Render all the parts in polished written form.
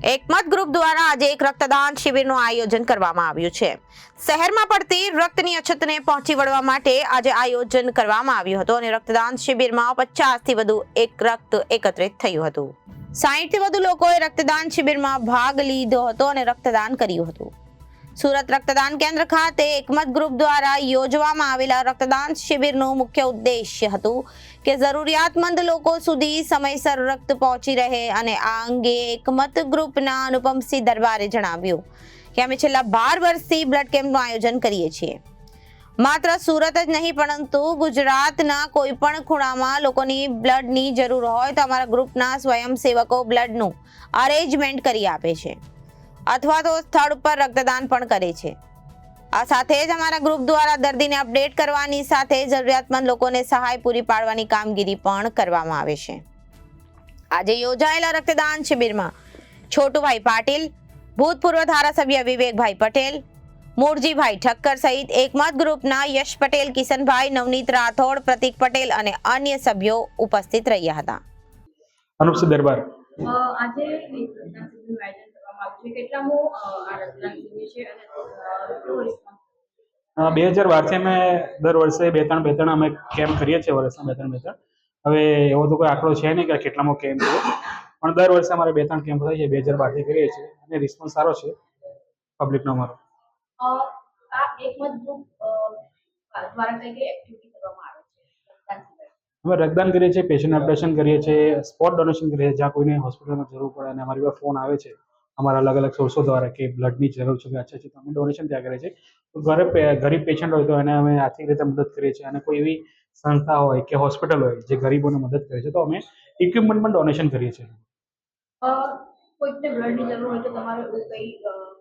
એકમત group દ્વારા આજે એક રક્તદાન શિબિરનું આયોજન કરવામાં આવ્યું છે. શહેરમાં પડતી રક્તની અછતને પહોંચી વળવા માટે આજે આયોજન કરવામાં આવ્યું હતું અને રક્તદાન શિબિરમાં 50 થી વધુ રક્ત એકત્રિત થયું હતું. 60 થી વધુ લોકોએ રક્તદાન શિબિરમાં ભાગ લીધો હતો અને રક્તદાન કર્યું હતું. સુરત રક્તદાન કેન્દ્ર ખાતે એકમત ગ્રુપ દ્વારા યોજવામાં આવેલા રક્તદાન શિબિરનું મુખ્ય ઉદ્દેશ્ય હતું કે જરૂરિયાતમંદ લોકો સુધી સમયસર રક્ત પહોંચી રહે અને આ અંગે એકમત ગ્રુપના અનુપમસિંહ દરબારે જણાવ્યું કે અમે છેલ્લા 12 વર્ષથી બ્લડ કેમ્પનું આયોજન કરીએ છીએ. માત્ર સુરત જ નહીં પરંતુ ગુજરાતના કોઈ પણ ખૂણામાં લોકોની બ્લડની જરૂર હોય તો અમારા ગ્રુપના સ્વયંસેવકો બ્લડનું અરેન્જમેન્ટ કરી આપે છે અથવા તો સ્થળ પર રક્તદાન પણ કરે છે. આ સાથે જ અમારા ગ્રુપ દ્વારા દર્દીને અપડેટ કરવાની સાથે જરૂરિયાતમંદ લોકોને સહાય પૂરી પાડવાની કામગીરી પણ કરવામાં આવે છે. આજે યોજાયેલા રક્તદાન શિબિરમાં છોટુભાઈ પાટીલ, ભૂતપૂર્વ ધારાસભ્ય વિવેકભાઈ પટેલ, મૂળજીભાઈ ઠક્કર સહિત એકમત ગ્રુપના યશ પટેલ, કિશનભાઈ, નવનીત રાઠોડ, પ્રતિક પટેલ અને અન્ય સભ્યો ઉપસ્થિત રહ્યા હતા. અનુપસિંહ દરબાર. આજે એક રક્તદાન શિબિરનું આયોજન કરવામાં આવ્યું છે. કેટલામો આ રક્તદાન શિબિર છે અને કેવો રિસ્પોન્સ? 2012 અમે દર વર્ષે બે ત્રણ અમે કેમ્પ કરીએ છીએ. વર્ષના બે ત્રણ. હવે એવો તો કોઈ આંકડો છે નહીં કે કેટલામો કેમ્પ છે, પણ દર વર્ષે અમારે 2-3 કેમ્પ થાય છે. 2012 થી કરીએ છીએ અને રિસ્પોન્સ સારો છે પબ્લિકનો અમારો. આ એકમત ગ્રુપ દ્વારા કઈ કઈ એક્ટિવિટી કરવામાં આવે છે રક્તદાન શિબિર? અમે રક્તદાન કરીએ છીએ, પેશન્ટ ઓપરેશન કરીએ છીએ, સ્પોટ ડોનેશન કરીએ છીએ. જ્યાં કોઈને હોસ્પિટલમાં જરૂર પડે અને અમારી પાસે ફોન આવે છે અમારા અલગ અલગ સોર્સો દ્વારા કે બ્લડની જરૂર છે કે અચ્છા છે, તો અમે ડોનેશન ત્યાં કરીએ છીએ. ગરીબ પેશન્ટ હોય તો એને અમે આર્થિક રીતે મદદ કરીએ છીએ અને કોઈ એવી સંસ્થા હોય કે હોસ્પિટલ હોય જે ગરીબોને મદદ કરે છે તો અમે ઇક્વિપમેન્ટ પણ ડોનેશન કરીએ છીએ. કોઈને બ્લડની જરૂર હોય તો તમારો કઈ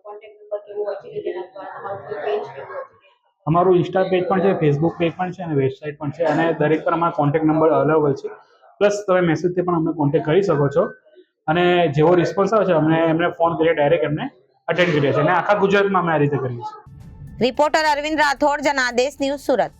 કોન્ટેક્ટ નંબર કેવો હોય છે કે જેના દ્વારા તમારું કોઈ પેજ કેવું હોય છે? અમારું ઇન્સ્ટા પેજ પણ છે, ફેસબુક પેજ પણ છે અને વેબસાઇટ પણ છે અને દરેક પર અમારા કોન્ટેક્ટ નંબર અવેલેબલ છે. પ્લસ તમે મેસેજથી પણ અમને કોન્ટેક્ટ કરી શકો છો અને જેવો રિસ્પોન્સ આવે છે અમને એમને ફોન કરીએ, ડાયરેક્ટ એમને અટેન્ડ કરીએ છીએ અને આખા ગુજરાતમાં અમે આ રીતે કરીએ છીએ. Reporter Arvind Rathod, Janadesh news, Surat.